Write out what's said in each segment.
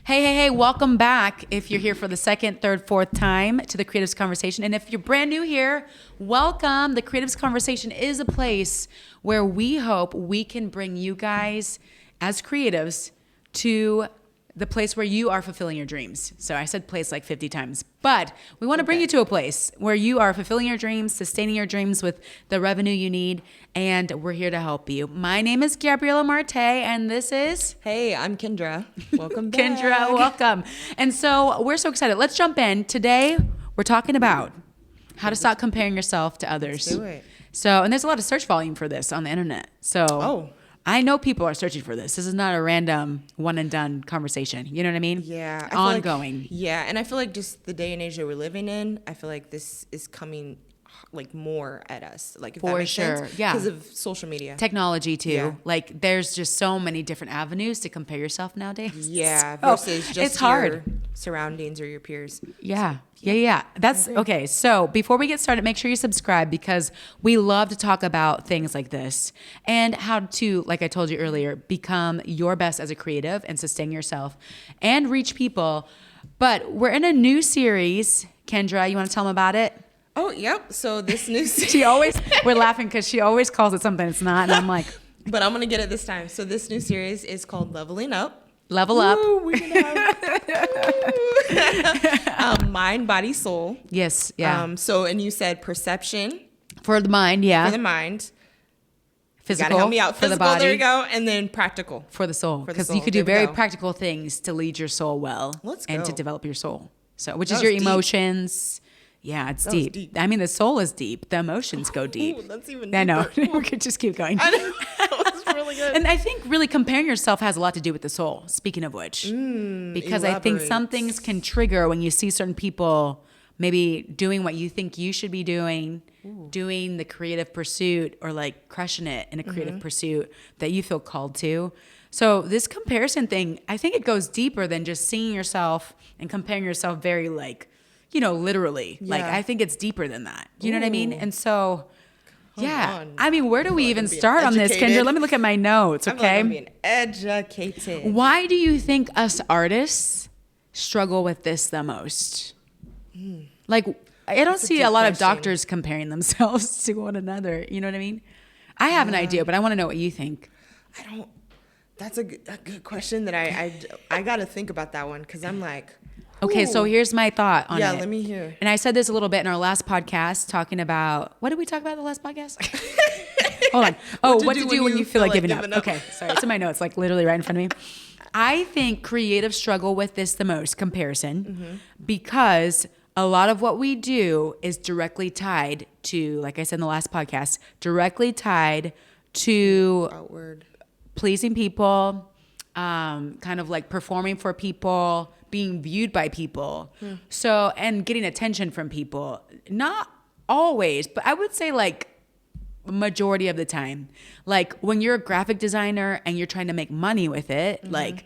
Hey, welcome back. If you're here for the second, third, fourth time to the Creatives Conversation. And if you're brand new here, welcome. The Creatives Conversation is a place where we hope we can bring you guys as creatives to the place where you are fulfilling your dreams. So I said place like 50 times, but we want to bring you to a place where you are fulfilling your dreams, sustaining your dreams with the revenue you need, and we're here to help you. My name is Gabriella Martay, and this is... Hey, I'm Kendra. Welcome back. Kendra, welcome. And so we're so excited. Let's jump in. Today, we're talking about how to stop comparing yourself to others. Let's do it. So, and there's a lot of search volume for this on the internet. So I know people are searching for this. This is not a random one and done conversation. You know what I mean? Yeah. Ongoing. And I feel like just the day and age that we're living in, I feel like this is coming like more at us. Like if that makes sense. Yeah. Because of social media. Technology too. Yeah. Like there's just so many different avenues to compare yourself nowadays. Yeah. So, versus just it's hard. your surroundings or your peers. Yeah. That's okay. So before we get started, make sure you subscribe because we love to talk about things like this and how to, like I told you earlier, become your best as a creative and sustain yourself and reach people. But we're in a new series. Kendra, you want to tell them about it? Oh, yep. So this new series. We're laughing because she always calls it something it's not. And I'm like. But I'm going to get it this time. So this new series is called Leveling Up. Level up. Ooh, we're gonna have mind, body, soul. Yes. Yeah. And you said perception For the mind. Yeah. for the mind. Physical. You gotta help me out. For the Physical, body. there you go. And then practical. For the soul. For the Because soul. you could do There we very go. practical things to lead your soul well. Let's and go. to develop your soul. So, which That is your was deep. emotions. Yeah, it's That was deep. deep. I mean, the soul is deep. The emotions go deep. Ooh, that's even I know. deeper. We could just keep going. I know. That was really good. And I think really comparing yourself has a lot to do with the soul, speaking of which. Because I think some elaborate. things can trigger when you see certain people maybe doing what you think you should be doing, doing the creative pursuit or like crushing it in a creative pursuit that you feel called to. So this comparison thing, I think it goes deeper than just seeing yourself and comparing yourself very like, literally. Yeah. Like I think it's deeper than that. You know what I mean? Ooh. And so... Yeah. on. I mean, where do we like even I'm being start on this, educated. Kendra? Let me look at my notes, I feel like okay? I'm being educated. Why do you think us artists struggle with this the most? Like, I don't see deep a lot of question. doctors comparing themselves to one another. You know what I mean? I have an idea, but I want to know what you think. That's a good question that I got to think about that one because I'm like, Okay, so ooh. here's my thought on it. Yeah, let me hear. And I said this a little bit in our last podcast, talking about, what did we talk about in the last podcast? Hold on. Oh, what to do when you feel like giving up. Okay, sorry. It's in my notes, like literally right in front of me. I think creatives struggle with this the most, comparison, because a lot of what we do is directly tied to, like I said in the last podcast, directly tied to Outward. pleasing people, kind of like performing for people, being viewed by people. So, and getting attention from people. Not always, but I would say like majority of the time. Like when you're a graphic designer and you're trying to make money with it, like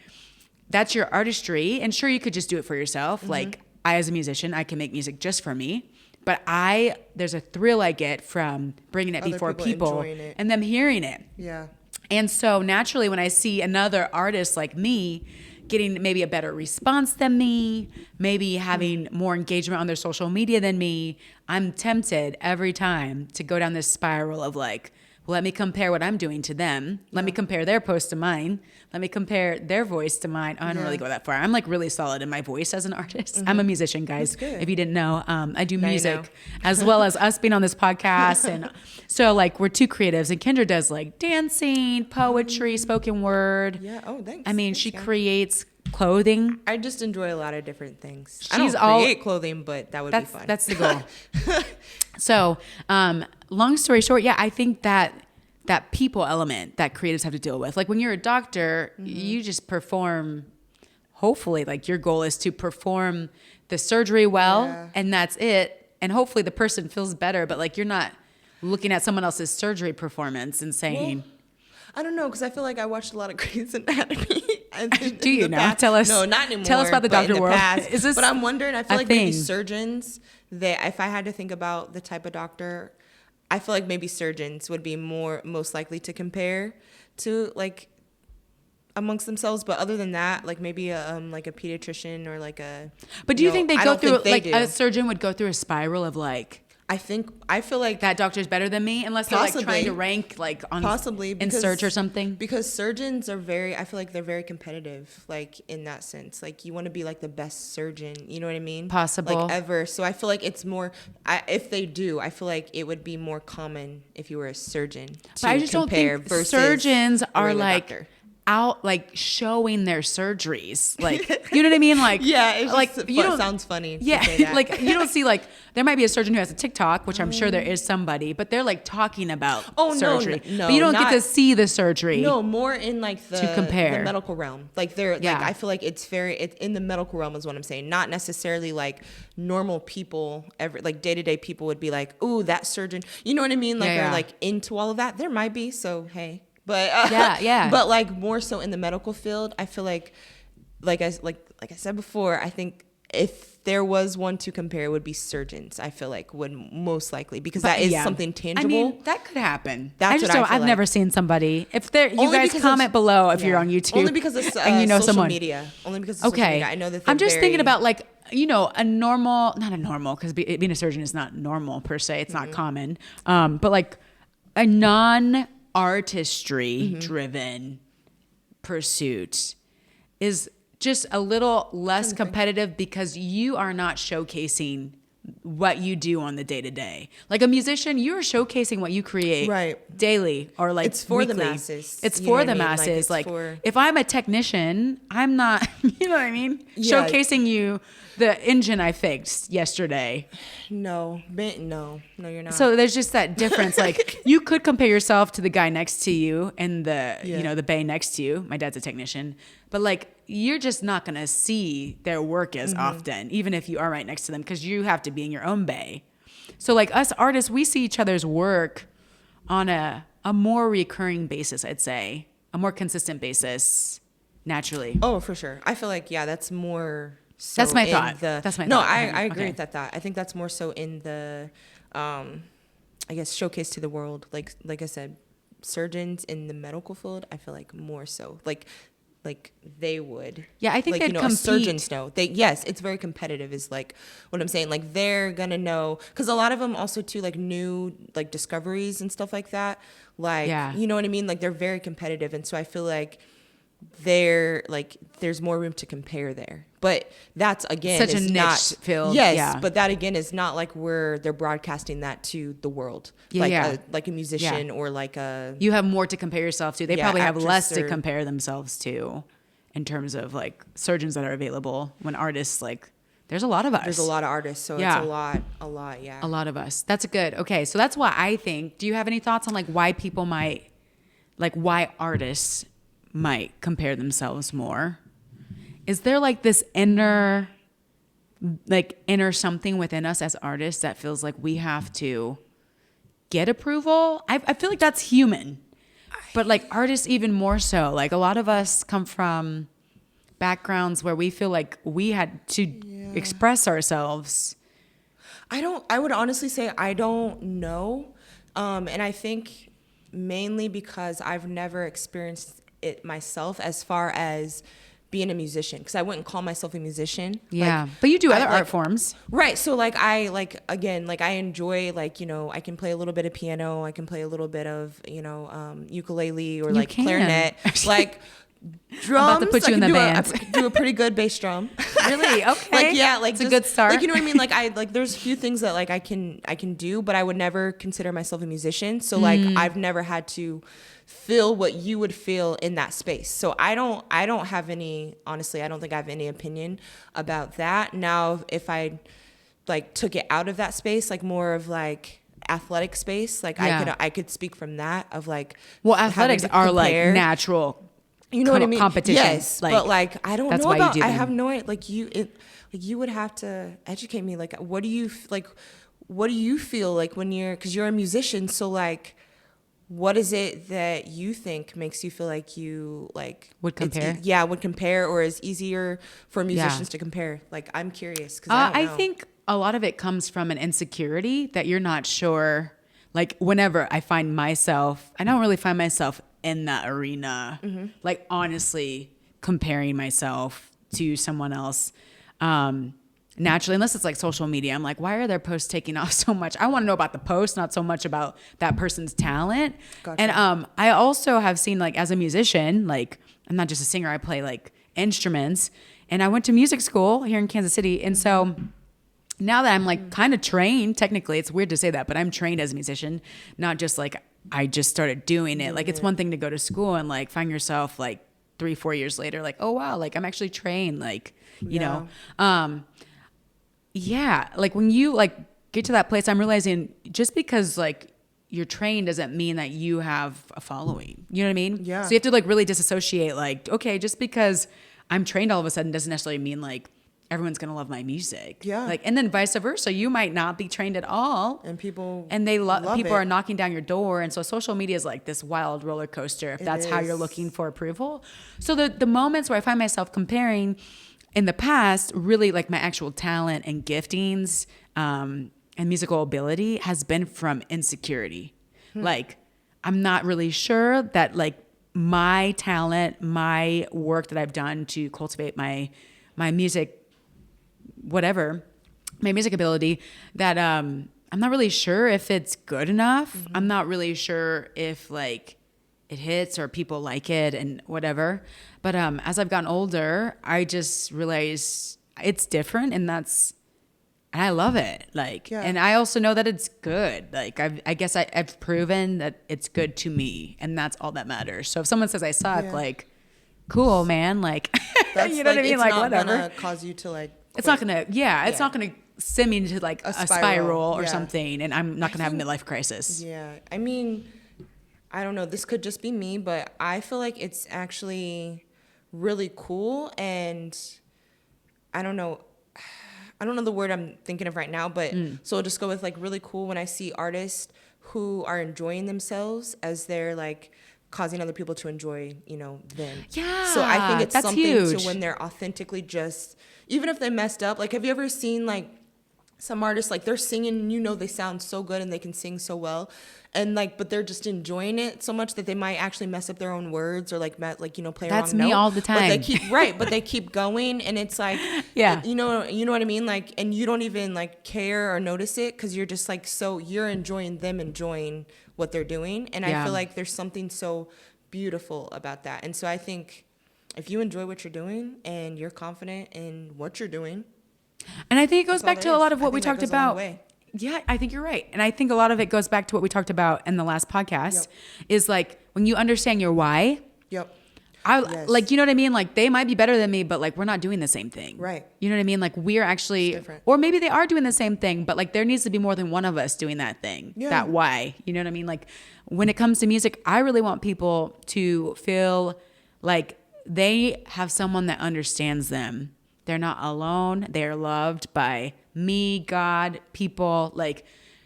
that's your artistry. And sure, you could just do it for yourself. Like I, as a musician, I can make music just for me. But there's a thrill I get from bringing it Other before people people enjoying it. and them hearing it. Yeah. And so naturally, when I see another artist like me getting maybe a better response than me, maybe having more engagement on their social media than me, I'm tempted every time to go down this spiral of like, well, let me compare what I'm doing to them. Let me compare their post to mine. Let me compare their voice to mine. Oh, I don't really go that far. I'm like really solid in my voice as an artist. I'm a musician, guys. That's good. If you didn't know, I do Now you music know. as well as us being on this podcast. And so like we're two creatives and Kendra does like dancing, poetry, spoken word. Yeah. Oh, thanks. I mean, Thanks, she yeah. creates clothing. I just enjoy a lot of different things. I She's don't create clothing, but that would be fun. That's the goal. So, long story short, yeah, I think that people element that creatives have to deal with. Like when you're a doctor, you just perform, hopefully, like your goal is to perform the surgery well, and that's it. And hopefully the person feels better, but like you're not looking at someone else's surgery performance and saying... I don't know, because I feel like I watched a lot of Grey's Anatomy. Do you now? Tell us. No, not anymore. Tell us about the but in doctor world. past. Is this but I'm wondering, I feel a like maybe thing? surgeons, if I had to think about the type of doctor, I feel like maybe surgeons would be most likely to compare to like amongst themselves. But other than that, like maybe like a pediatrician or like a. But do you think they I go don't through think they like do. a surgeon would go through a spiral of like, I feel like that doctor's better than me, unless they're like trying Possibly. to rank like on possibly in because, search or something. because surgeons are I feel like they're very competitive, like in that sense. Like you want to be like the best surgeon, you know what I mean? Possible. Like ever. So I feel like it's more, if they do, I feel like it would be more common if you were a surgeon to But I just don't compare think versus surgeons a are regular like doctor. out like showing their surgeries, like, you know what I mean? Like, Yeah, it's like just, you don't, sounds funny. To yeah, say that. like you don't see like there might be a surgeon who has a TikTok, which I'm sure there is somebody, but they're like talking about surgery. No, but you don't not, get to see the surgery. No, more in like To compare. the medical realm. Like they're Yeah. like I feel like it's in the medical realm is what I'm saying. Not necessarily like normal people, like day-to-day people would be like, "Ooh, that surgeon." You know what I mean? Like Yeah. are like into all of that. There might be, so hey. But Yeah. But like more so in the medical field, I feel like I said before, I think if there was one to compare, it would be surgeons. I feel like would most likely, because that is something tangible. I mean, that could happen. That's I just what I don't. feel I've like. never seen somebody. If there, you Only guys because comment of- below if you're yeah. on YouTube. Only because of and you know social someone. media. Only because of social Okay, media. I know that I'm just very- thinking about like, you know, not a normal, because being a surgeon is not normal per se. It's Mm-hmm. not common. But like a non-artistry driven pursuit is just a little less competitive because you are not showcasing what you do on the day to day. Like a musician, you're showcasing what you create Right. daily or like It's for the weekly. masses. It's You for know what the I mean? Like, masses. it's Like for- if I'm a technician, I'm not, you know what I mean? Yeah. Showcasing you the engine I fixed yesterday. No, you're not. So there's just that difference. Like you could compare yourself to the guy next to you and the bay next to you. My dad's a technician, but like you're just not going to see their work as often, even if you are right next to them, because you have to be in your own bay. So like us artists, we see each other's work on a more recurring basis, I'd say, a more consistent basis naturally. Oh, for sure. I feel like, yeah, that's more so That's my in thought. The, That's my no, thought. I agree Okay. with that thought. I think that's more so in the, I guess, showcase to the world. Like I said, surgeons in the medical field, I feel like more so. Like they would. Yeah, I think like, they'd you know, compete. surgeons know. Yes, it's very competitive is like what I'm saying. Like they're going to know, because a lot of them also too, like new like discoveries and stuff like that. Like, Yeah. you know what I mean? Like they're very competitive. And so I feel like there's more room to compare there. But that's again Such a is niche not, field, Yes, yeah. but that again is not like they're broadcasting that to the world. Yeah, like yeah. like a musician or like a You have more to compare yourself to. They Yeah, probably have less actress to or- compare themselves to in terms of like surgeons that are available when artists like there's a lot of us. there's a lot of artists, so Yeah. it's a lot, yeah. A lot of us. That's good. Okay, so that's why I think. Do you have any thoughts on like why people might, like why artists might compare themselves more? Is there like this inner something within us as artists that feels like we have to get approval? I feel like that's human, but like artists even more so. Like a lot of us come from backgrounds where we feel like we had to express ourselves. I would honestly say I don't know. And I think mainly because I've never experienced it myself as far as being a musician, because I wouldn't call myself a musician. Yeah, but you do other like- art forms. Right. So I enjoy, like, you know, I can play a little bit of piano. I can play a little bit of, you know, ukulele or like can. clarinet, like drums. about to put you I in can the do band. I can do a pretty good bass drum. Really? Okay. Like, yeah, like it's a just, good start. Like, you know what I mean? Like there's a few things that like I can do, but I would never consider myself a musician. So like I've never had to feel what you would feel in that space. So I don't have any, honestly, I don't think I have any opinion about that. Now, if I like took it out of that space, like more of like athletic space, like Yeah. I could speak from that of like, Well, having athletics to are like compare. natural. You know what I mean? Competition. Yes, Like, but like I don't that's know why you about. do I them. have no idea. Like you would have to educate me. Like what do you like? What do you feel like when because you're a musician? So like, what is it that you think makes you feel like you like Would compare? would compare, or is easier for musicians to compare? Like I'm curious because I think a lot of it comes from an insecurity that you're not sure. Like whenever I find myself, I don't really find myself in that arena. Like honestly comparing myself to someone else. Naturally, unless it's like social media, I'm like, why are their posts taking off so much? I want to know about the post, not so much about that person's talent. Gotcha. And I also have seen, like, as a musician, like, I'm not just a singer, I play like instruments. And I went to music school here in Kansas City. And so now that I'm like kind of trained, technically, it's weird to say that, but I'm trained as a musician, not just like I just started doing it. Like, it's one thing to go to school and like find yourself like 3-4 years later, like, oh wow, like I'm actually trained, like, you know. Yeah, like when you like get to that place, I'm realizing just because like you're trained doesn't mean that you have a following. You know what I mean? Yeah. So you have to like really disassociate, like, okay, just because I'm trained all of a sudden doesn't necessarily mean like everyone's gonna love my music. Yeah. Like, and then vice versa, you might not be trained at all, And people love people it. are knocking down your door. And so social media is like this wild roller coaster if that's how you're looking for approval. So the moments where I find myself comparing in the past, really like my actual talent and giftings and musical ability has been from insecurity. Like, I'm not really sure that like my talent, my work that I've done to cultivate my music, whatever, my music ability, that I'm not really sure if it's good enough. I'm not really sure if like it hits or people like it and whatever. But as I've gotten older, I just realized it's different, and I love it. Like, and I also know that it's good. Like, I guess I've proven that it's good to me, and that's all that matters. So if someone says I suck, like, cool, man. Like, you know what I mean? Like, whatever. It's not gonna cause you to like quit. It's not gonna, it's not gonna send me into like a spiral or something, and I'm not gonna have a midlife crisis. Yeah, I mean, I don't know. This could just be me, but I feel like it's actually really cool, and I don't know the word I'm thinking of right now, but so I'll just go with like really cool when I see artists who are enjoying themselves as they're like causing other people to enjoy, you know, them. Yeah. So I think it's something huge. to when they're authentically just, even if they messed up, like have you ever seen like some artists, like they're singing and you know they sound so good and they can sing so well, and like but they're just enjoying it so much that they might actually mess up their own words or like you know play a wrong note. That's me all the time. But they keep going, and it's like you know what I mean, like, and you don't even like care or notice it because you're just like so you're enjoying them enjoying what they're doing, and I feel like there's something so beautiful about that. And so I think if you enjoy what you're doing and you're confident in what you're doing. And I think it goes back to a lot of what we talked about. Way. Yeah, I think you're right. And I think a lot of it goes back to what we talked about in the last podcast is like when you understand your why. Yep. Like, you know what I mean? Like they might be better than me, but like we're not doing the same thing. Right. You know what I mean? Like we're actually, or maybe they are doing the same thing, but like there needs to be more than one of us doing that thing, that why. You know what I mean? Like when it comes to music, I really want people to feel like they have someone that understands them. They're not alone. They're loved by me, God, people. Like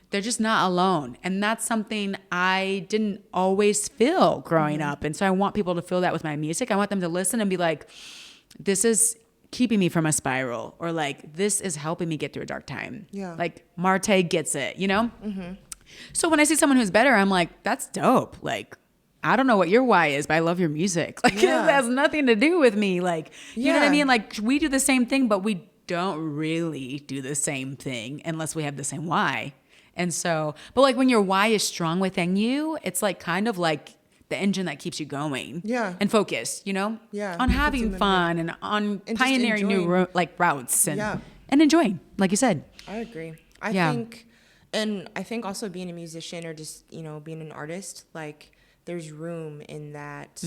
they're just not alone. And that's something I didn't always feel growing up. And so I want people to feel that with my music. I want them to listen and be like, this is keeping me from a spiral, or like, this is helping me get through a dark time. Yeah. Like Martay gets it, you know? So when I see someone who's better, I'm like, that's dope. Like, I don't know what your why is, but I love your music. Like it has nothing to do with me. Like, you know what I mean? Like we do the same thing, but we don't really do the same thing unless we have the same why. And so, but like when your why is strong within you, it's like kind of like the engine that keeps you going. Yeah. And focused, you know? Yeah. On having fun and on pioneering new routes and enjoying, like you said. I agree. I think also being a musician or just, you know, being an artist, like there's room in that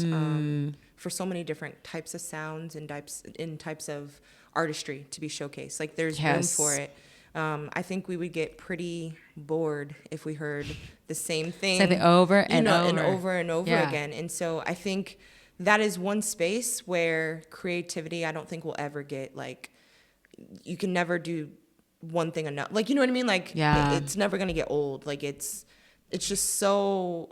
for so many different types of sounds and types of artistry to be showcased. Like there's room for it. I think we would get pretty bored if we heard the same thing over and over again. And so I think that is one space where creativity, I don't think will ever get like, you can never do one thing enough. Like, you know what I mean? Like it's never going to get old. Like it's just so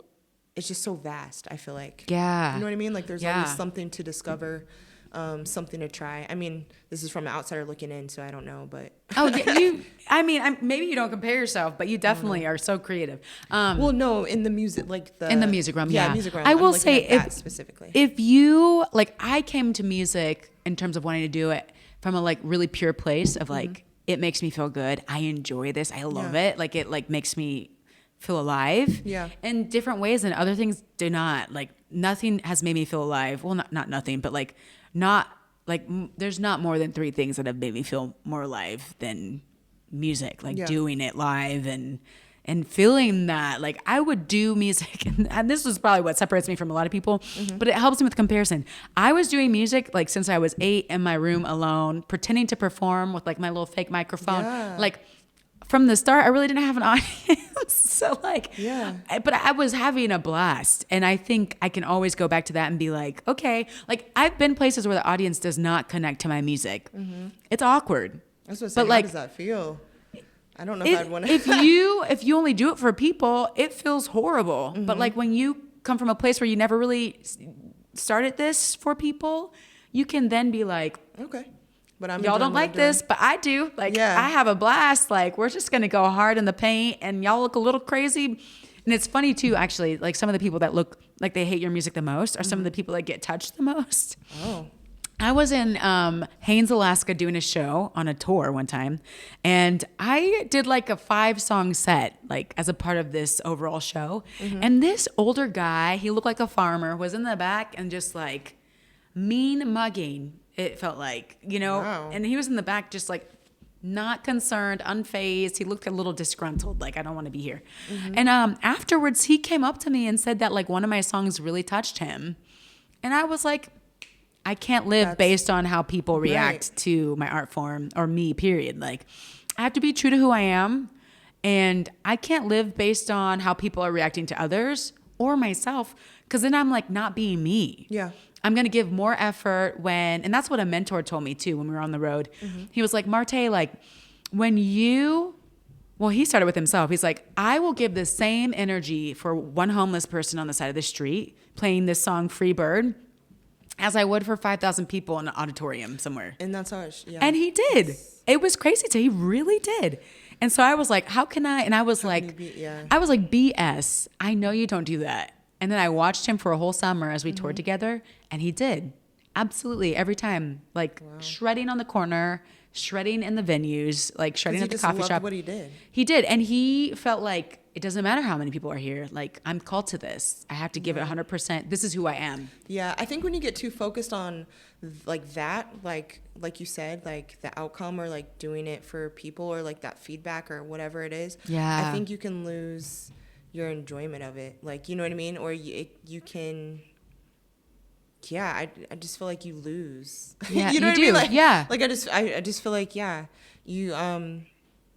vast, I feel like. Yeah. You know what I mean? Like there's always something to discover, something to try. I mean, this is from an outsider looking in, so I don't know, but I mean, maybe you don't compare yourself, but you definitely are so creative. Well, no, in the music, like in the music realm, yeah. music realm. I will I'm say, looking at that specifically. if you like, I came to music in terms of wanting to do it from a like really pure place of like, it makes me feel good. I enjoy this. I love it. Like it like makes me feel alive. Yeah. In different ways, and other things do not. Like nothing has made me feel alive. Well, not nothing, but like not like there's not more than 3 things that have made me feel more alive than music, like doing it live and feeling that. Like I would do music and this is probably what separates me from a lot of people, but it helps me with comparison. I was doing music like since I was 8 in my room alone, pretending to perform with like my little fake microphone. Like from the start, I really didn't have an audience. So like, but I was having a blast. And I think I can always go back to that and be like, okay, like I've been places where the audience does not connect to my music. It's awkward. I was going to say, how does that feel? I don't know if I'd want to. If you only do it for people, it feels horrible. But like when you come from a place where you never really started this for people, you can then be like, okay, but y'all don't like this, but I do. Like I have a blast. Like we're just gonna go hard in the paint, and y'all look a little crazy. And it's funny too, actually. Like some of the people that look like they hate your music the most are some of the people that get touched the most. Oh. I was in Haines, Alaska doing a show on a tour one time, and I did like a 5-song set, like as a part of this overall show. And this older guy, he looked like a farmer, was in the back and just like mean mugging, it felt like, you know, and he was in the back just like not concerned, unfazed. He looked a little disgruntled, like I don't want to be here. And afterwards, he came up to me and said that like one of my songs really touched him. And I was like, I can't live based on how people react to my art form or me, period. Like I have to be true to who I am, and I can't live based on how people are reacting to others or myself, because then I'm like not being me. Yeah. I'm going to give more effort and that's what a mentor told me too when we were on the road. He was like, Martay, like he started with himself. He's like, I will give the same energy for one homeless person on the side of the street playing this song Free Bird as I would for 5,000 people in an auditorium somewhere. And that's how And he did. It was crazy he really did. And so I was like, how can I? And I was like, BS, I know you don't do that. And then I watched him for a whole summer as we toured together, and he did. Absolutely. Every time. Like shredding on the corner, shredding in the venues, like shredding at the coffee shop. What he did. He did. And he felt like it doesn't matter how many people are here. Like I'm called to this. I have to give it 100%. This is who I am. Yeah. I think when you get too focused on like that, like you said, like the outcome or like doing it for people or like that feedback or whatever it is. Yeah. I think you can lose your enjoyment of it. Like, you know what I mean? Or you can... Yeah, I just feel like you lose. Yeah, you know what do. I mean? Like, yeah. Like I just feel like you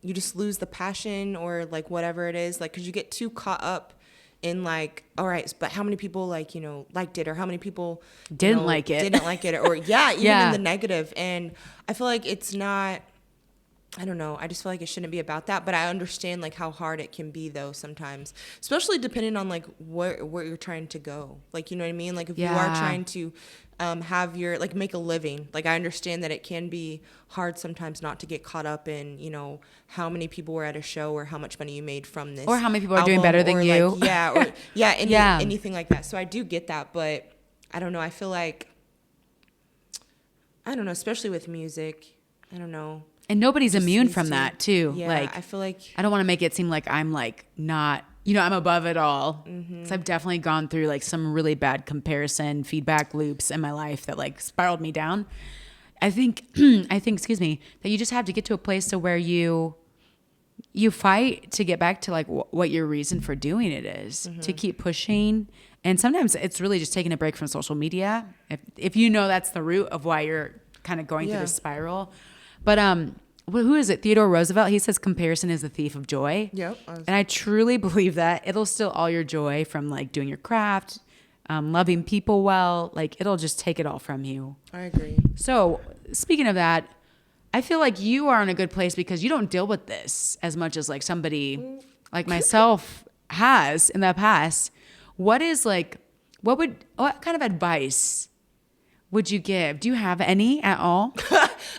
just lose the passion or like whatever it is, like because you get too caught up in like, all right, but how many people like liked it, or how many people didn't like it, or even in the negative. And I feel like it's not. I don't know. I just feel like it shouldn't be about that, but I understand like how hard it can be though sometimes, especially depending on like where you're trying to go. Like, you know what I mean? Like if you are trying to have your like make a living, like I understand that it can be hard sometimes not to get caught up in, how many people were at a show or how much money you made from this, or how many people are doing better than you. Like, anything like that. So I do get that, but I don't know. I feel like, I don't know, especially with music, I don't know. And nobody's immune from that too. Yeah, like I feel like I don't want to make it seem like I'm like not, I'm above it all. So I've definitely gone through like some really bad comparison feedback loops in my life that like spiraled me down. I think, excuse me, that you just have to get to a place to where you fight to get back to like what your reason for doing it is, to keep pushing. And sometimes it's really just taking a break from social media. If that's the root of why you're kind of going through this spiral. But who is it? Theodore Roosevelt. He says comparison is the thief of joy. Yep. And I truly believe that. It'll steal all your joy from like doing your craft, loving people well. Like it'll just take it all from you. I agree. So speaking of that, I feel like you are in a good place because you don't deal with this as much as like somebody like myself has in the past. What kind of advice would you give? Do you have any at all?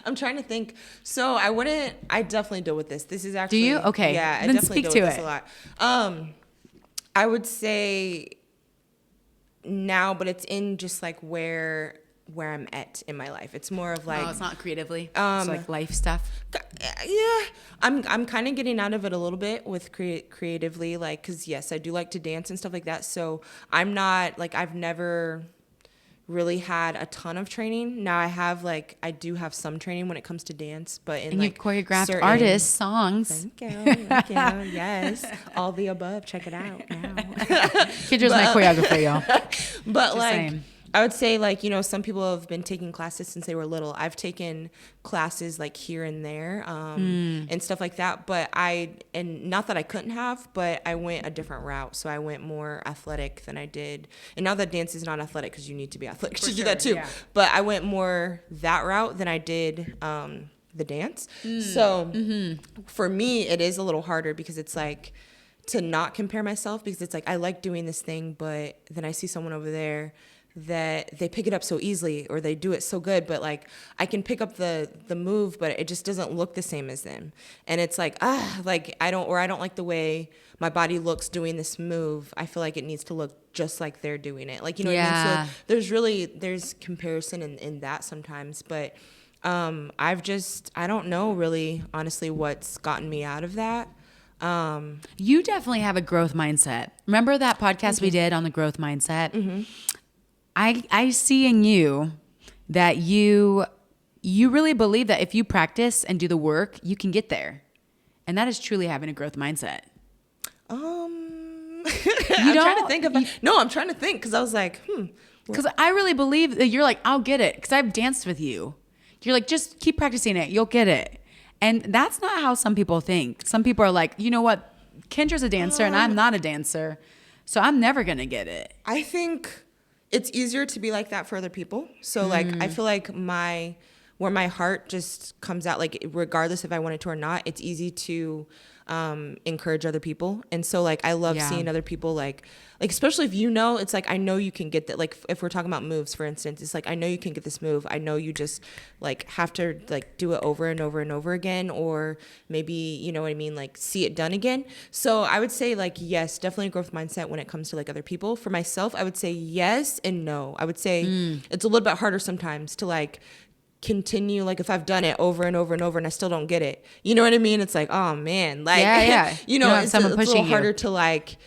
I'm trying to think. So I definitely deal with this. This is actually. Do you? Okay. Yeah, I then definitely speak deal to with it. this a lot. I would say now, but it's in just like where I'm at in my life. It's more of like, Oh, it's not creatively. It's like life stuff. yeah, I'm kind of getting out of it a little bit with creatively, like, cause yes, I do like to dance and stuff like that. So I'm not like, I've never really had a ton of training. Now I do have some training when it comes to dance, but in And like you've choreographed certain, artists, songs. Thank you. Yes, all the above. Check it out now. Kendra's my choreographer, y'all. But Just like, saying. I would say like, some people have been taking classes since they were little. I've taken classes like here and there, and stuff like that. But and not that I couldn't have, but I went a different route. So I went more athletic than I did. And now that dance is not athletic, because you need to be athletic to do that too. Yeah. But I went more that route than I did, the dance. So for me, it is a little harder because it's like to not compare myself, because it's like, I like doing this thing, but then I see someone over there that they pick it up so easily, or they do it so good, but like I can pick up the move, but it just doesn't look the same as them. And it's like, like I don't like the way my body looks doing this move. I feel like it needs to look just like they're doing it. Like, what I mean? So there's comparison in that sometimes, but I don't know really, honestly, what's gotten me out of that. You definitely have a growth mindset. Remember that podcast we did on the growth mindset? Mm-hmm. I see in you that you really believe that if you practice and do the work, you can get there. And that is truly having a growth mindset. I'm trying to think I'm trying to think, because I was like, Because I really believe that you're like, I'll get it, because I've danced with you. You're like, just keep practicing it. You'll get it. And that's not how some people think. Some people are like, you know what? Kendra's a dancer and I'm not a dancer, so I'm never going to get it. I think it's easier to be like that for other people. So like, I feel like where my heart just comes out, like regardless if I wanted to or not, it's easy to encourage other people. And so like, I love seeing other people like especially if it's like, I know you can get that. Like if we're talking about moves, for instance, it's like, I know you can get this move. I know you just like have to like do it over and over and over again, or maybe, you know what I mean? Like see it done again. So I would say like, yes, definitely a growth mindset when it comes to like other people. For myself, I would say yes and no. I would say it's a little bit harder sometimes to like continue, like if I've done it over and over and over and I still don't get it, you know what I mean? It's like, oh man, like it's a little harder to like,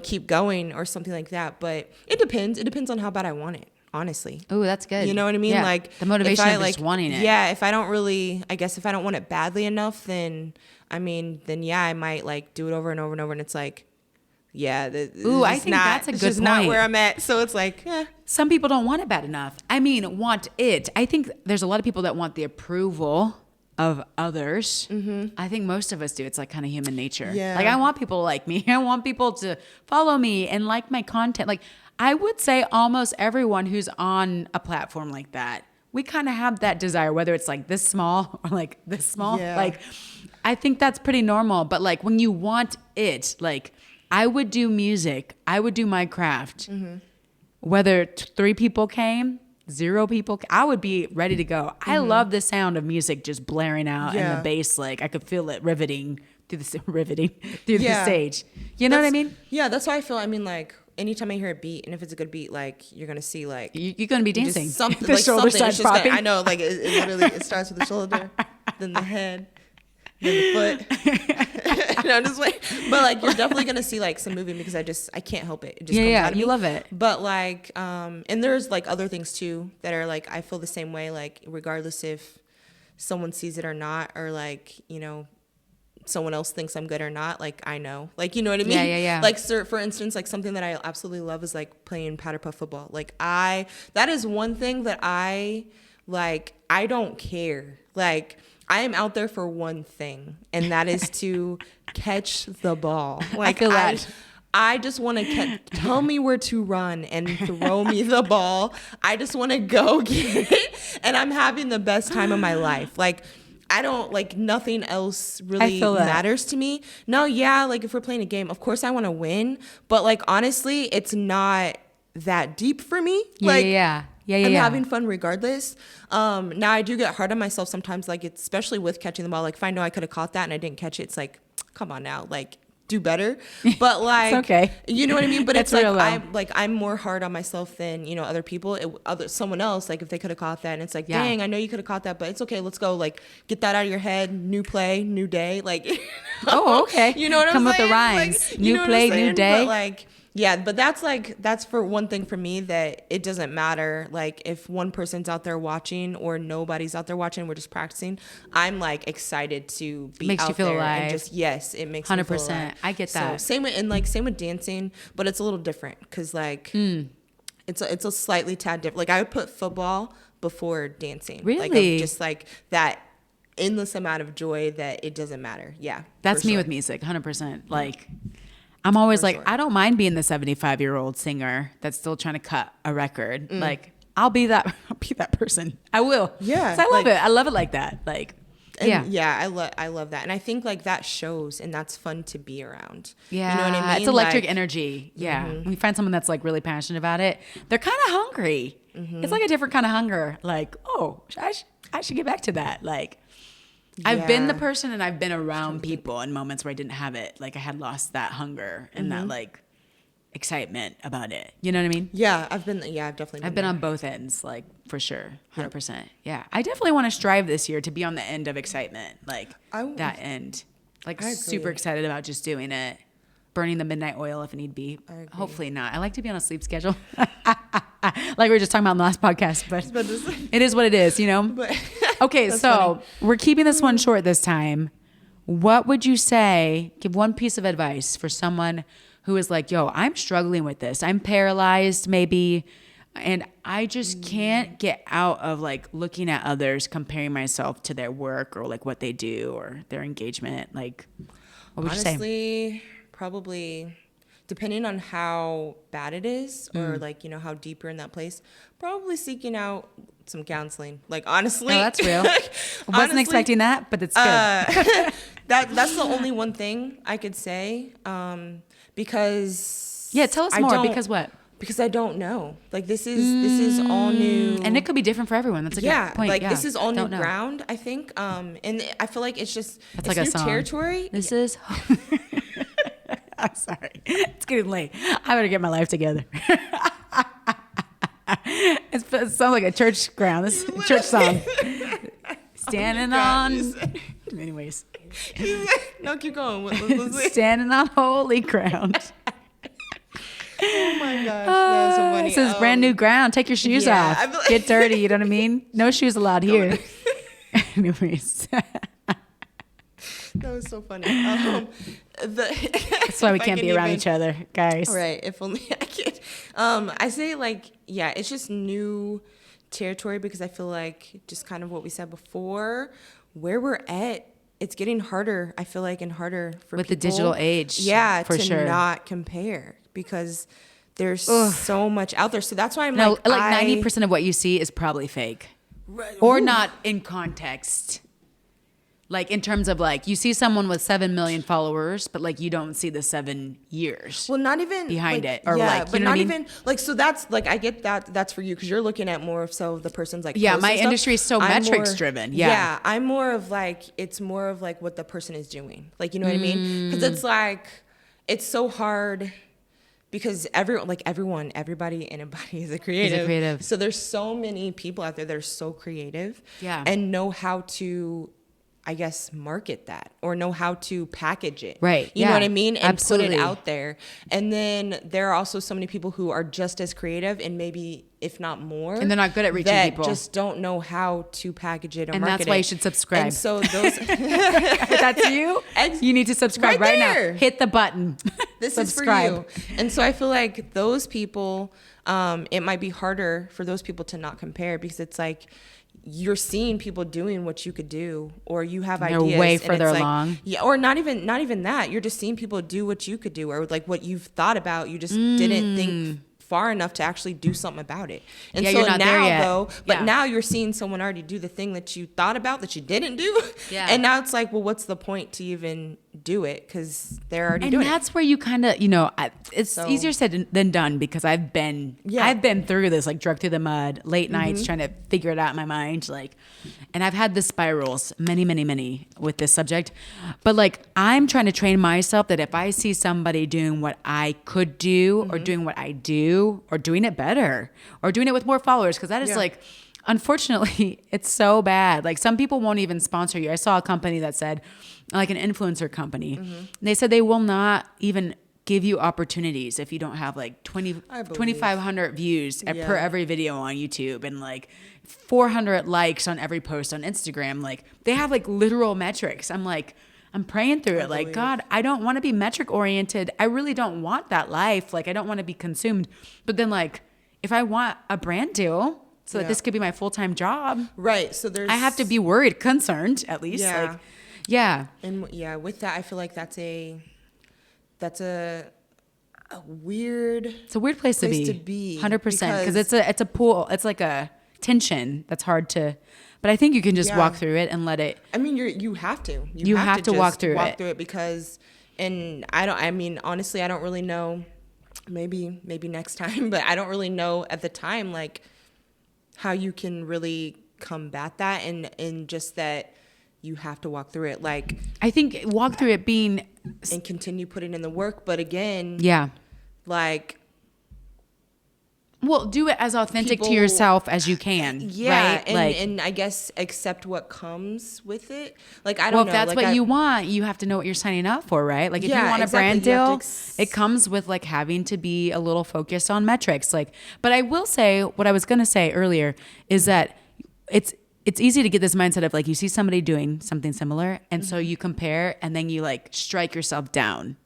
keep going or something like that. But it depends on how bad I want it, honestly. Oh, that's good. You know what I mean? Yeah. Like the motivation of like, just wanting it. Yeah, if I don't really, I guess if I don't want it badly enough, then I might like do it over and over and over, and it's like, yeah, I think that's a good point. Not where I'm at. So it's like, some people don't want it bad enough. I mean, want it. I think there's a lot of people that want the approval of others. Mm-hmm. I think most of us do. It's like kind of human nature. Yeah. Like I want people to like me. I want people to follow me and like my content. Like I would say almost everyone who's on a platform like that, we kind of have that desire, whether it's like this small or like this small. Yeah. Like I think that's pretty normal. But like when you want it, like I would do music. I would do my craft. Mm-hmm. Whether 3 people came, 0 people, I would be ready to go. Mm-hmm. I love the sound of music just blaring out and the bass, like I could feel it riveting through the stage. You know what I mean? Yeah, that's how I feel. I mean, like anytime I hear a beat, and if it's a good beat, like you're gonna see like you're gonna be dancing. Something the like shoulder something. starts popping. I know, like it literally it starts with the shoulder, then the head, then the foot. Just like, but like you're definitely gonna see like some moving, because I can't help it. It just comes out of me. You love it. But like, and there's like other things too that are like, I feel the same way. Like regardless if someone sees it or not, or like someone else thinks I'm good or not, like I know, like you know what I mean? Yeah. Like for instance, like something that I absolutely love is like playing powder puff football. Like that is one thing that I don't care. Like I am out there for one thing, and that is to catch the ball. Like I feel that. I just want to tell me where to run and throw me the ball. I just want to go get it, and I'm having the best time of my life. Like I don't like nothing else really matters to me. No, yeah, like if we're playing a game, of course I want to win, but like honestly, it's not that deep for me. Like, I'm having fun regardless. Now I do get hard on myself sometimes, like it's, especially with catching the ball. Like if I know I could have caught that and I didn't catch it, it's like, come on now, like do better. But like, it's okay. You know what I mean? But It's it's real like I'm more hard on myself than, you know, other people. Someone else, like if they could have caught that, and it's like, dang, I know you could have caught that, but it's okay. Let's go. Like get that out of your head. New play, new day. Like, oh, okay. You know what I'm saying? Come with the rhymes. Like, new play, new day. But like, yeah, but that's for one thing for me, that it doesn't matter. Like if one person's out there watching or nobody's out there watching, we're just practicing. I'm like excited to be makes out you feel there alive. and just, yes, it makes 100%. me feel alive. I get that. So same with dancing, but it's a little different because like it's a slightly tad different. Like I would put football before dancing. Really? Like just like that endless amount of joy that it doesn't matter. Yeah. That's me with music, 100%. Like I'm always For like, sure. I don't mind being the 75-year-old singer that's still trying to cut a record. Like I'll be that person. I will. Yeah. 'Cause I love like, it. I love it like that. Like, And I love that. And I think like that shows, and that's fun to be around. yeah. You know what I mean? It's electric Like, energy. Yeah. When you find someone that's like really passionate about it, they're kind of hungry. It's like a different kind of hunger. Like, oh, I should get back to that. Like, I've been the Yeah. person, and I've been around people in moments where I didn't have it. Like I had lost that hunger and that like excitement about it. You know what I mean? Yeah, I've definitely I've been on both ends, like for sure, 100%. Yeah, I definitely want to strive this year to be on the end of excitement, like that end. Like super excited about just doing it, burning the midnight oil if need be. Hopefully not. I like to be on a sleep schedule, like we were just talking about in the last podcast. But it is what it is, you know. But okay, so funny. we're keeping this one short this time. What would you say? Give one piece of advice for someone who is like, yo, I'm struggling with this. I'm paralyzed maybe, and I just can't get out of like looking at others, comparing myself to their work or like what they do or their engagement. Like, what would you say? Honestly, probably depending on how bad it is or like, you know, how deep you're in that place, probably seeking out some counseling. Like honestly. Oh, that's real. Wasn't honestly, expecting that, but it's good. that's the only one thing I could say. Because Yeah, tell us more. Because what? Because I don't know. Like this is all new, and it could be different for everyone. That's a good point. Like yeah. this is all new Don't know. ground, I think. And I feel like it's just That's it's like a new song. territory. This is. I'm sorry. It's getting late. I better get my life together. It sounds like a church ground. This is a church song. Standing on. Anyways. No, keep going. Let's Standing on holy ground. Oh my gosh, that's so funny. This is brand new ground. Take your shoes yeah, off. I feel like- Get dirty. You know what I mean? No shoes allowed here. Anyways. That was so funny. That's why we can't be around each other, guys. Right. If only I could. I say like, yeah, it's just new territory because I feel like just kind of what we said before, where we're at, it's getting harder, I feel like, and harder for With people. the digital age. Yeah, for to sure. not compare because there's so much out there. So that's why I'm No, like 90% of what you see is probably fake. Right. Or Ooh. not in context. Like in terms of like you see someone with 7 million followers, but like you don't see the 7 years. Well, not even behind like, it, or yeah, like, you but know not what I mean? even like, so that's like, I get that that's for you because you're looking at more of so the person's like, Yeah, posts my and stuff. industry is so I'm metrics more- driven. Yeah. I'm more of like, it's more of like what the person is doing. Like, you know what I mean? Because it's like, it's so hard because everybody, anybody is a creative. So there's so many people out there that are so creative and know how to, I guess, market that or know how to package it. Right. You know what I mean? And Absolutely. put it out there. And then there are also so many people who are just as creative and maybe, if not more. And they're not good at reaching that people. just don't know how to package it or And market that's why it. you should subscribe. And so those... If that's you, you need to subscribe right now. there. Hit the button. This Subscribe. is for you. And so I feel like those people, it might be harder for those people to not compare because it's like you're seeing people doing what you could do, or you have They're ideas. way and further it's like, along. Yeah, or not even that. You're just seeing people do what you could do, or like what you've thought about. You just didn't think far enough to actually do something about it. And Yeah, so you're not there now yet. though, but Yeah. now you're seeing someone already do the thing that you thought about that you didn't do. Yeah. And now it's like, well, what's the point to even do it because they're already And doing that's where you kind of, it's So- easier said than done, because I've been through this, like drug through the mud, late nights trying to figure it out in my mind, like, and I've had the spirals, many, many, many with this subject. But like, I'm trying to train myself that if I see somebody doing what I could do, or doing what I do, or doing it better, or doing it with more followers, because that is like, unfortunately, it's so bad. Like, some people won't even sponsor you. I saw a company that said, like an influencer company, they said they will not even give you opportunities if you don't have like 2,500 views per every video on YouTube, and like 400 likes on every post on Instagram. Like, they have like literal metrics. I'm like, I'm praying through it. Like, God, I don't want to be metric oriented. I really don't want that life. Like, I don't want to be consumed. But then, like, if I want a brand deal so that this could be my full-time job, right? So I have to be worried, concerned at least. Like, and with that, I feel like that's a weird. It's a weird place to be. 100%, because it's a pool. It's like a tension that's hard to. But I think you can just walk through it and let it. I mean, you have to. You have to walk through it because, and I mean, honestly, I don't really know. Maybe next time, but I don't really know at the time, like, how you can really combat that, and just that you have to walk through it. Like, I think walk through it being and continue putting in the work, but again, like, well, do it as authentic to yourself as you can. Right? And I guess accept what comes with it. Like, I don't know. Well, if that's what you want, you have to know what you're signing up for, right? Like, if you want a brand deal, it comes with like having to be a little focused on metrics. Like, but I will say, what I was going to say earlier is that it's easy to get this mindset of like, you see somebody doing something similar, and so you compare, and then you like strike yourself down.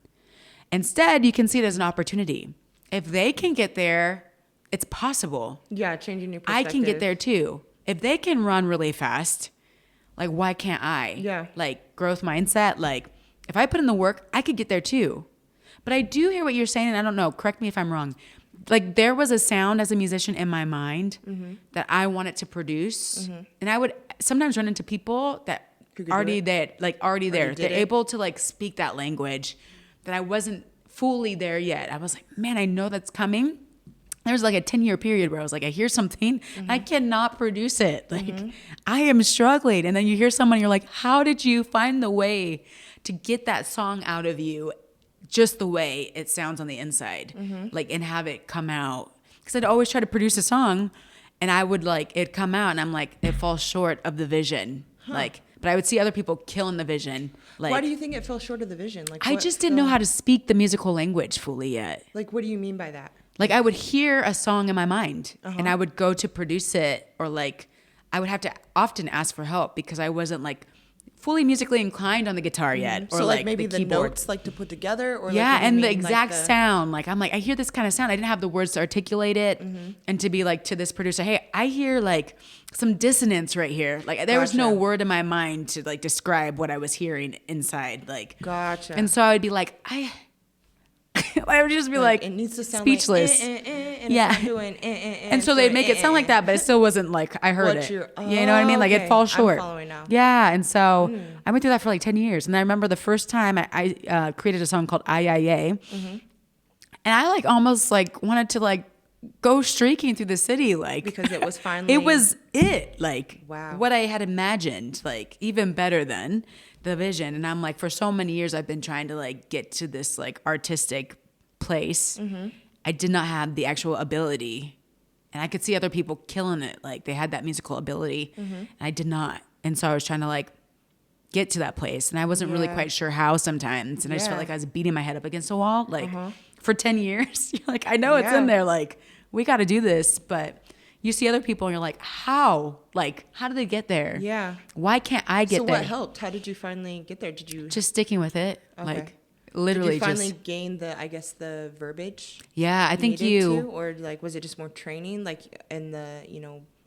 Instead, you can see it as an opportunity. If they can get there, it's possible. Yeah, changing your perspective. I can get there too. If they can run really fast, like, why can't I? Yeah. Like, growth mindset. Like, if I put in the work, I could get there too. But I do hear what you're saying, and I don't know, correct me if I'm wrong. Like, there was a sound as a musician in my mind that I wanted to produce. And I would sometimes run into people that already there. They're able to like speak that language that I wasn't fully there yet. I was like, man, I know that's coming. There was like a 10-year period where I was like, I hear something, I cannot produce it. Like, I am struggling. And then you hear someone, you're like, how did you find the way to get that song out of you just the way it sounds on the inside? Like, and have it come out. Because I'd always try to produce a song, and I would like, it come out, and I'm like, it falls short of the vision. Like, but I would see other people killing the vision. Like, why do you think it fell short of the vision? Like, I just didn't know how to speak the musical language fully yet. Like, what do you mean by that? Like, I would hear a song in my mind, and I would go to produce it, or like, I would have to often ask for help because I wasn't like fully musically inclined on the guitar yet, or so like maybe the the keyboard. Notes like to put together, or yeah, like, and the exact sound. Like, I'm like, I hear this kind of sound. I didn't have the words to articulate it, and to be like to this producer, hey, I hear like some dissonance right here. Like, there was no word in my mind to like describe what I was hearing inside. Like, and so I would be like, I would just be like it needs to sound speechless. Like, and yeah. it's not doing, and so they'd make it sound like that, but it still wasn't like I heard it. You know what I mean? Like, it falls short. I'm following now. Yeah, and so I went through that for like 10 years. And I remember the first time I created a song called I, and I like almost like wanted to like go streaking through the city, like, because it was finally it was like what I had imagined, like even better than the vision. And I'm like, for so many years I've been trying to like get to this like artistic place. I did not have the actual ability, and I could see other people killing it, like they had that musical ability, and I did not. And so I was trying to like get to that place, and I wasn't really quite sure how sometimes, and I just felt like I was beating my head up against a wall, like for 10 years. You're like, I know it's in there, like, we got to do this, but you see other people and you're like, how? Like, how did they get there? Yeah. Why can't I get there? So what helped? How did you finally get there? Did you just sticking with it? Okay. Like, literally, did you finally gain the verbiage? Yeah, I think or like, was it just more training, like in the,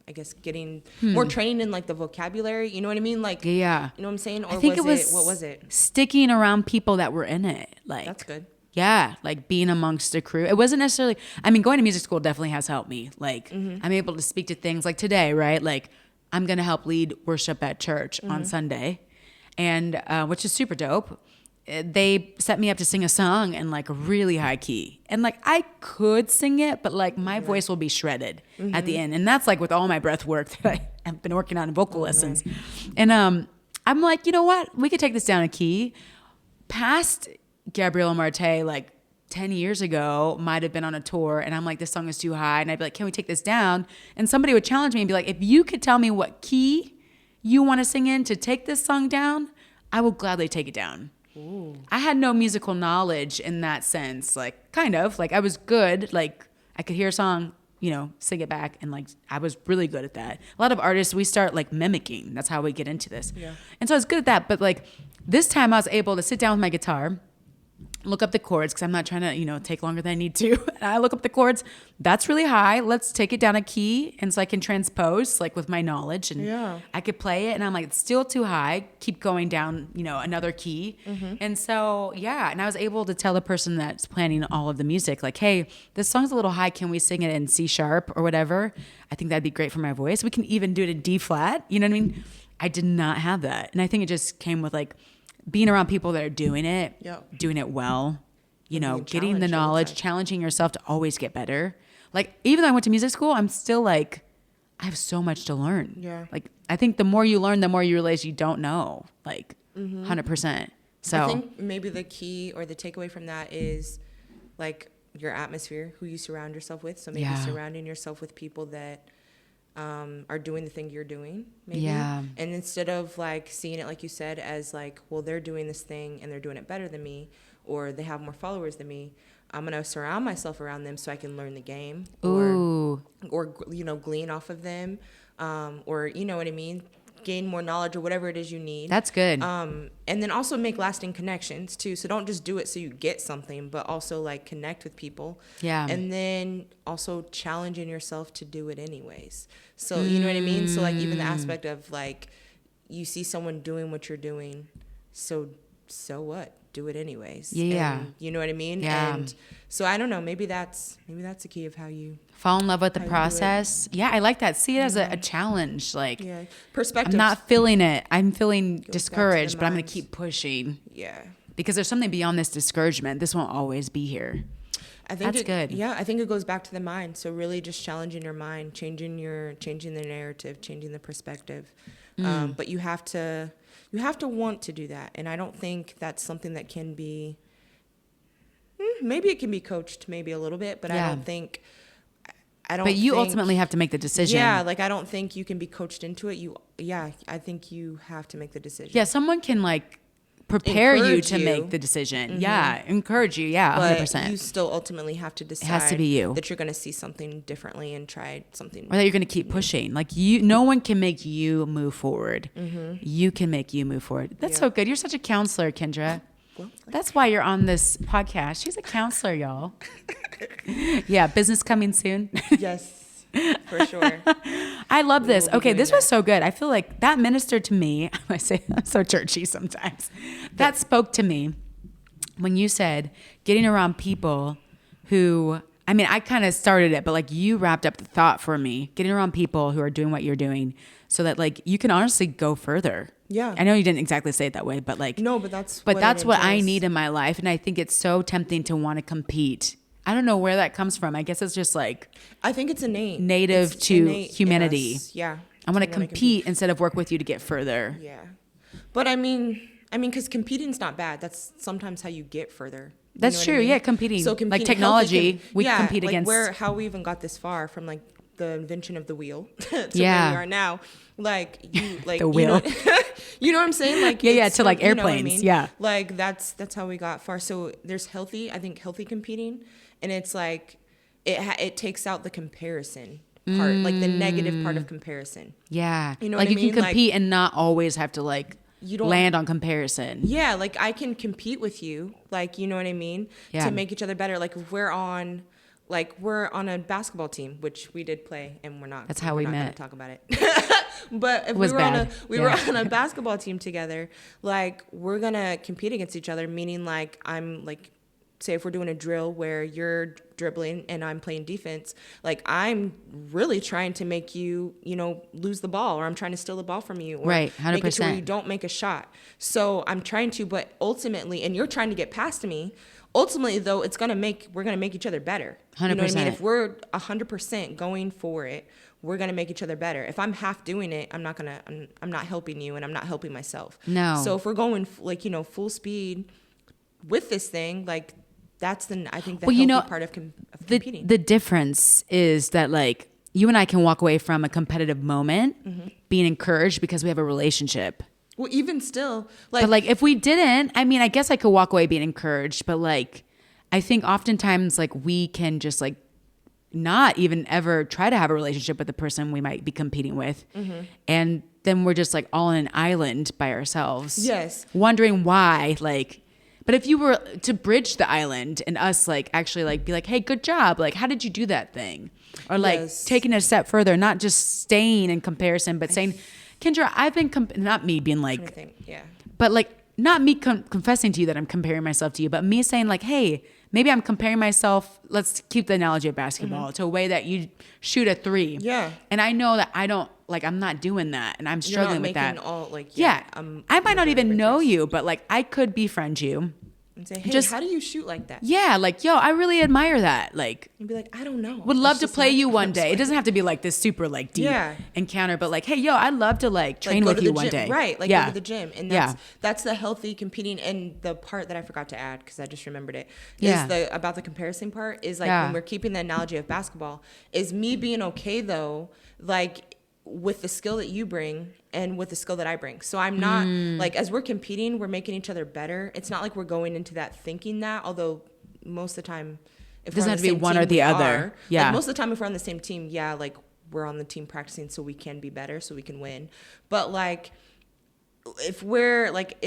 I guess getting more training in like the vocabulary, you know what I mean? Like, yeah, you know what I'm saying? Or I think what was it? Sticking around people that were in it. Like, that's good. Yeah, like being amongst a crew. It wasn't necessarily, I mean, going to music school definitely has helped me. Like, I'm able to speak to things like today, right? Like, I'm going to help lead worship at church on Sunday, and which is super dope. they set me up to sing a song in like a really high key. And like I could sing it, but like my voice will be shredded at the end. And that's like with all my breath work that I've been working on in vocal lessons. And I'm like, you know what? We could take this down a key. Past Gabriella Martay, like 10 years ago, might have been on a tour, and I'm like, this song is too high. And I'd be like, can we take this down? And somebody would challenge me and be like, if you could tell me what key you want to sing in to take this song down, I will gladly take it down. Ooh. I had no musical knowledge in that sense, like kind of like I was good. Like I could hear a song, you know, sing it back. And like, I was really good at that. A lot of artists, we start like mimicking. That's how we get into this. Yeah. And so I was good at that. But like this time I was able to sit down with my guitar, look up the chords, because I'm not trying to, you know, take longer than I need to. And I look up the chords. That's really high. Let's take it down a key. And so I can transpose like with my knowledge, and I could play it. And I'm like, it's still too high. Keep going down, you know, another key. And so, yeah. And I was able to tell the person that's planning all of the music, like, hey, this song's a little high. Can we sing it in C sharp or whatever? I think that'd be great for my voice. We can even do it in D flat. You know what I mean? I did not have that. And I think it just came with like, being around people that are doing it, doing it well, you know, getting the knowledge, challenging yourself to always get better. Like, even though I went to music school, I'm still like, I have so much to learn. Yeah. Like, I think the more you learn, the more you realize you don't know, like 100%. So I think maybe the key or the takeaway from that is like your atmosphere, who you surround yourself with. So maybe surrounding yourself with people that are doing the thing you're doing, maybe. Yeah. And instead of like seeing it, like you said, as like, well, they're doing this thing and they're doing it better than me, or they have more followers than me, I'm going to surround myself around them so I can learn the game. Or, you know, glean off of them, or, you know what I mean? Gain more knowledge or whatever it is you need. That's good. And then also make lasting connections too. So don't just do it so you get something, but also like connect with people. Yeah. And then also challenging yourself to do it anyways. So you know what I mean? So like even the aspect of like, you see someone doing what you're doing. So what? Do it anyways. Yeah. And you know what I mean? Yeah. And so I don't know, maybe that's the key of how you fall in love with the process. Yeah, I like that. See it as a challenge. Like, perspective. I'm not feeling it. I'm feeling discouraged, but I'm going to keep pushing. Yeah. Because there's something beyond this discouragement. This won't always be here. I think that's good. Yeah, I think it goes back to the mind. So really just challenging your mind, changing the narrative, changing the perspective. But you have to want to do that. And I don't think that's something that can be, maybe it can be coached maybe a little bit, but I don't think. But you ultimately have to make the decision. Yeah, like I don't think you can be coached into it. I think you have to make the decision. Yeah, someone can like prepare you to make the decision. Mm-hmm. Yeah, encourage you. Yeah, but 100%. You still ultimately have to decide. It has to be you. That you're going to see something differently and try something. Or that you're going to keep pushing. Like no one can make you move forward. Mm-hmm. You can make you move forward. That's so good. You're such a counselor, Kendra. Well, that's why you're on this podcast. She's a counselor, y'all. Yeah, business coming soon. Yes, for sure. I love this. Okay, this was so good. I feel like that ministered to me. I say I'm so churchy sometimes. That spoke to me when you said getting around people who, I mean, I kind of started it, but like you wrapped up the thought for me. Getting around people who are doing what you're doing so that like you can honestly go further. Yeah. I know you didn't exactly say it that way, but like. No, but that's what I need in my life. And I think it's so tempting to want to compete. I don't know where that comes from. I guess it's just like. I think it's innate. Native to humanity. Yeah. I want to compete instead of work with you to get further. Yeah. But I mean, because competing's not bad. That's sometimes how you get further. That's true. I mean? Yeah, competing. So competing, like technology, we compete like against. How we even got this far from like the invention of the wheel to where we are now. Like you, like the wheel. You know what I'm saying? Like to like airplanes. You know what I mean? Yeah. Like that's how we got far. So there's healthy competing, and it's like it takes out the comparison part, like the negative part of comparison. Yeah. You know like what I mean? You can compete and not always have to like. You don't land on comparison. Yeah, like I can compete with you, like you know what I mean, to make each other better. Like if we're on a basketball team, which we did play, and we're not. That's how we met. Talk about it. But if we were on a basketball team together, like we're gonna compete against each other. Meaning, like I'm like say if we're doing a drill where you're dribbling and I'm playing defense, like I'm really trying to make you, lose the ball, or I'm trying to steal the ball from you, or Right, make it to where 100%. you don't make a shot. So I'm trying to, but ultimately, and you're trying to get past me. Ultimately, though, we're gonna make each other better. 100%. You know what I mean? If we're 100% going for it, we're gonna make each other better. If I'm half doing it, I'm not helping you, and I'm not helping myself. No. So if we're going full speed with this thing, like that's I think the healthy part of competing. The difference is that like you and I can walk away from a competitive moment being encouraged because we have a relationship. Well, even still, But like if we didn't, I mean, I guess I could walk away being encouraged, but like I think oftentimes like we can just like not even ever try to have a relationship with the person we might be competing with. And then we're just like all on an island by ourselves. Yes. Wondering why, like, but if you were to bridge the island and us like actually like be like, hey, good job. Like, how did you do that thing? Or like taking it a step further, not just staying in comparison, but saying, Kendra, I've been, not me being like, but like not me confessing to you that I'm comparing myself to you, but me saying like, hey, maybe I'm comparing myself. Let's keep the analogy of basketball to a way that you shoot a 3. Yeah. And I know that I'm not doing that, and I'm struggling with that. I might not even know you, but like I could befriend you. And say, hey, how do you shoot like that? Yeah, like, yo, I really admire that. Like, you'd be like, I don't know. Would love to play you one day. It doesn't have to be like this super like deep encounter, but like, hey, yo, I'd love to like train with you one day. Right, like go to the gym. And that's the healthy competing. And the part that I forgot to add, because I just remembered it, is about the comparison part, is like when we're keeping the analogy of basketball, is me being okay though, like with the skill that you bring and with the skill that I bring. So I'm not like, as we're competing, we're making each other better. It's not like we're going into that thinking that, although most of the time, if it doesn't we're on have the to be same one team, or the other. Like most of the time, if we're on the same team, like we're on the team practicing so we can be better, so we can win. But like, if we're like,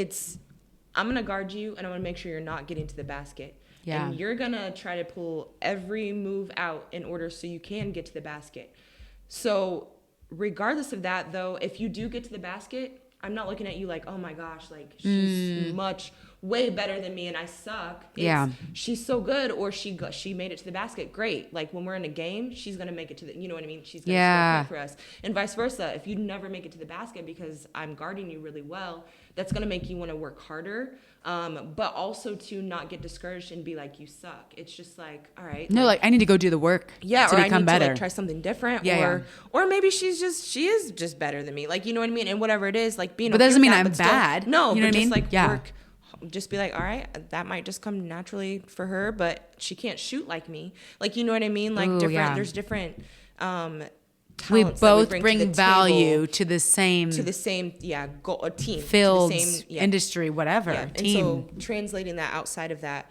I'm going to guard you and I'm going to make sure you're not getting to the basket. Yeah. And you're going to try to pull every move out in order so you can get to the basket. So regardless of that, though, if you do get to the basket, I'm not looking at you like, oh my gosh, like she's way better than me and I suck. She's so good, or she made it to the basket. Great. Like when we're in a game, she's gonna make it to the, you know what I mean? She's gonna score a point for us, and vice versa. If you never make it to the basket because I'm guarding you really well, that's gonna make you want to work harder. But also to not get discouraged and be like, you suck. It's just like, all right. No, like I need to go do the work to become better. To like try something different. Or maybe she is just better than me. Like, you know what I mean? And whatever it is, like being But okay doesn't with mean that, I'm bad. No, you know but what I mean? Just like work. Just be like, all right, that might just come naturally for her, but she can't shoot like me. Like, you know what I mean? Like there's different we both bring value to the same goal, a team, fields, industry, whatever, team. And so translating that outside of that,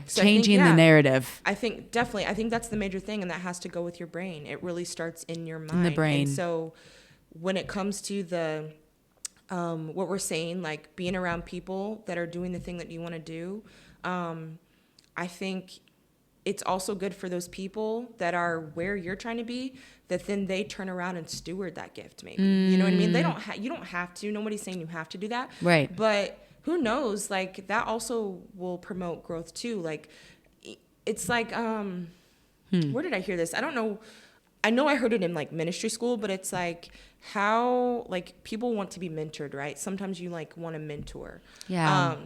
changing the narrative. I think that's the major thing, and that has to go with your brain. It really starts in your mind, in the brain. And so when it comes to the what we're saying, like being around people that are doing the thing that you want to do, I think it's also good for those people that are where you're trying to be, that then they turn around and steward that gift, maybe. You know what I mean? You don't have to. Nobody's saying you have to do that. Right. But who knows? Like, that also will promote growth too. Like, it's like, where did I hear this? I don't know. I know I heard it in like ministry school, but it's like how like people want to be mentored, right? Sometimes you like want to mentor. Yeah.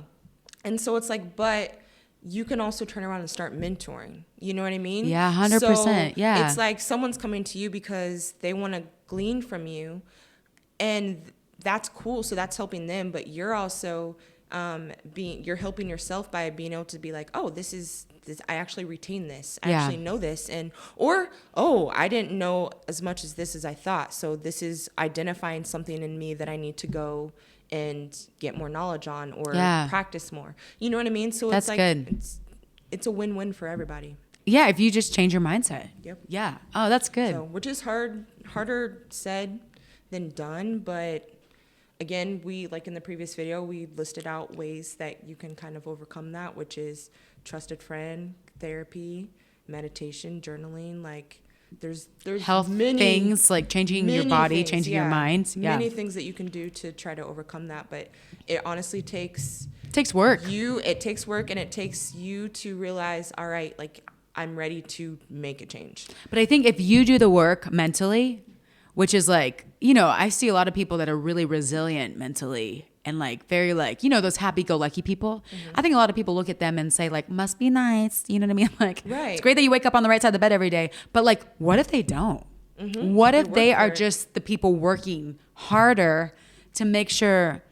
And so it's like, but you can also turn around and start mentoring. You know what I mean? Yeah, 100%. So yeah. It's like someone's coming to you because they want to glean from you, and that's cool. So that's helping them, but you're also you're helping yourself by being able to be like, oh, this I actually retain this. I actually know this. Or I didn't know as much as this as I thought. So this is identifying something in me that I need to go and get more knowledge on, or practice more. You know what I mean? So that's it's like good. It's a win-win for everybody. Yeah, if you just change your mindset. Yep. Yeah. Oh, that's good. So, which is harder said than done, but again, we, like in the previous video, we listed out ways that you can kind of overcome that, which is trusted friend, therapy, meditation, journaling, like there's health things, like changing your body, changing your mind. Many things that you can do to try to overcome that, but it honestly takes takes work. It takes work, and it takes you to realize, all right, like I'm ready to make a change. But I think if you do the work mentally, which is like, you know, I see a lot of people that are really resilient mentally and like very like, you know, those happy-go-lucky people. I think a lot of people look at them and say like, must be nice. You know what I mean? Like, it's great that you wake up on the right side of the bed every day. But like, what if they don't? What if they are just the people working harder to make sure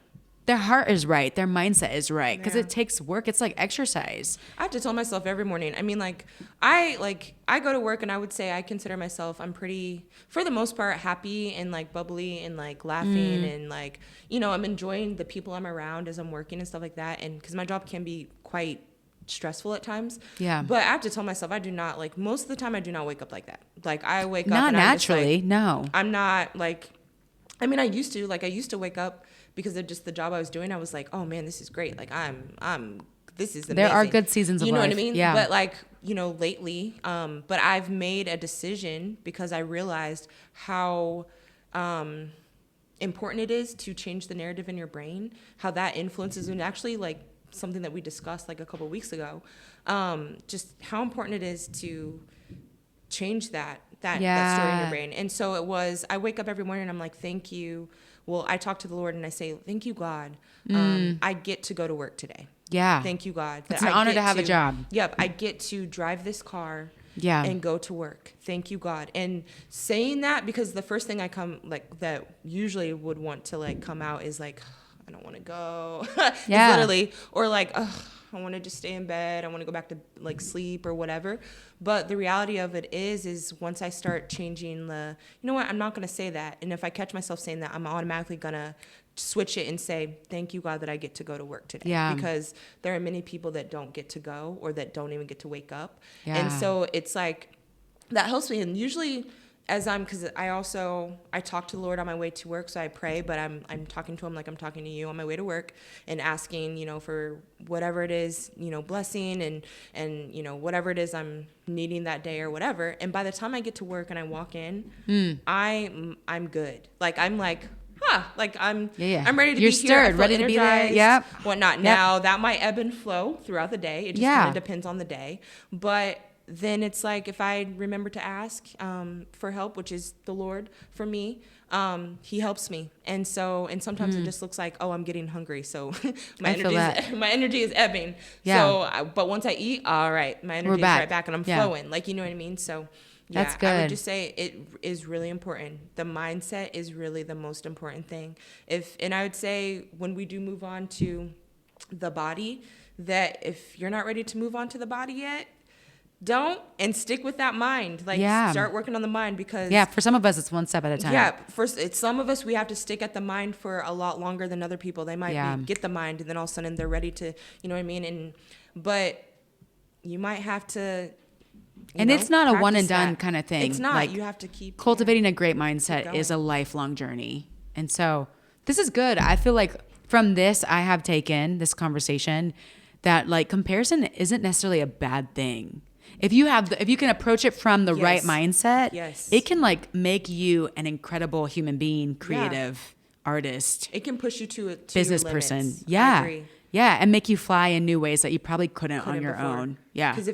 their heart is right, their mindset is right? Because it takes work. It's like exercise. I have to tell myself every morning. I mean, I go to work, and I would say I consider myself, I'm pretty, for the most part, happy and like bubbly and like laughing and like, you know, I'm enjoying the people I'm around as I'm working and stuff like that. And because my job can be quite stressful at times. Yeah. But I have to tell myself, I do not, like, most of the time I do not wake up like that. Like I wake up not and naturally. No, I'm not like, I mean, I used to wake up because of just the job I was doing. I was like, oh man, this is great. Like this is amazing. There are good seasons of life. You know what I mean? Yeah. But like, you know, lately, but I've made a decision because I realized how important it is to change the narrative in your brain, how that influences, and actually like something that we discussed like a couple of weeks ago, just how important it is to change that story in your brain. And so it was, I wake up every morning and I'm like, thank you. Well, I talk to the Lord and I say, thank you, God. I get to go to work today. Yeah. Thank you, God. It's an honor to have a job. Yep. I get to drive this car and go to work. Thank you, God. And saying that, because the first thing that usually would want to like come out is like, I don't want to go. It's literally, or like, I want to just stay in bed. I want to go back to like sleep or whatever. But the reality of it is once I start changing you know what, I'm not going to say that. And if I catch myself saying that, I'm automatically going to switch it and say, thank you, God, that I get to go to work today. Yeah. Because there are many people that don't get to go or that don't even get to wake up. Yeah. And so it's like, that helps me. And usually because I talk to the Lord on my way to work, so I pray, but I'm talking to him like I'm talking to you on my way to work and asking, you know, for whatever it is, you know, blessing and you know, whatever it is I'm needing that day or whatever. And by the time I get to work and I walk in, I'm good. Like I'm like, like I'm ready to You're be stirred, here. I feel ready to be there. Yep. Whatnot. Yep. Now that might ebb and flow throughout the day. It just kind of depends on the day, but then it's like if I remember to ask for help, which is the Lord for me, he helps me. And sometimes it just looks like, oh, I'm getting hungry. So my energy is ebbing. Yeah. So, but once I eat, all right, my energy is right back and I'm flowing. Like, you know what I mean? So that's good. I would just say it is really important. The mindset is really the most important thing. And I would say when we do move on to the body, that if you're not ready to move on to the body yet, don't, and stick with that mind. Like start working on the mind, because for some of us it's one step at a time. It's some of us, we have to stick at the mind for a lot longer than other people. They might get the mind and then all of a sudden they're ready to, you know what I mean? But you might have to, it's not a one and done kind of thing. It's not. Like, you have to keep cultivating a great mindset is a lifelong journey. And so this is good. I feel like from this, I have taken this conversation that like comparison isn't necessarily a bad thing. If you can approach it from the right mindset, it can like make you an incredible human being, creative artist. It can push you to business your person. limits. Yeah. I agree. Yeah. And make you fly in new ways that you probably couldn't on your own. Yeah. Because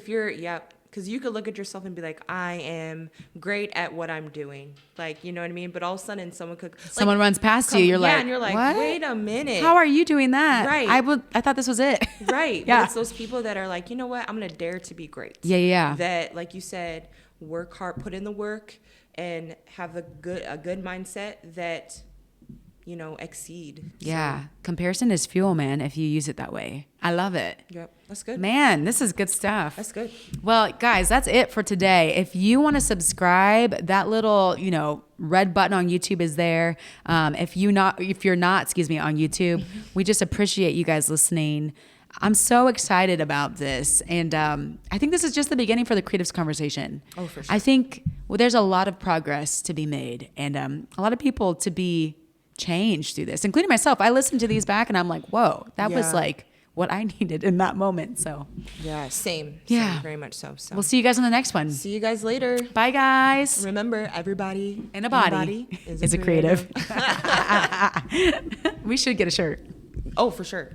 because you could look at yourself and be like, I am great at what I'm doing. Like, you know what I mean? But all of a sudden someone runs past you. You're like, and you're like, what? Wait a minute. How are you doing that? Right. I thought this was it. Right. But it's those people that are like, you know what? I'm going to dare to be great. Yeah. That, like you said, work hard, put in the work, and have a good mindset that, you know, exceed. Yeah. So. Comparison is fuel, man, if you use it that way. I love it. Yep. That's good. Man, this is good stuff. That's good. Well, guys, that's it for today. If you want to subscribe, that little, you know, red button on YouTube is there. If you're not, on YouTube, we just appreciate you guys listening. I'm so excited about this. And I think this is just the beginning for the Creatives Conversation. Oh, for sure. I think there's a lot of progress to be made and a lot of people to be changed through this, including myself. I listened to these back and I'm like, whoa, that was like what I needed in that moment. So same, very much so. We'll see you guys on the next one. See you guys later. Bye, guys. Remember, everybody in a body is a creative. We should get a shirt. Oh, for sure.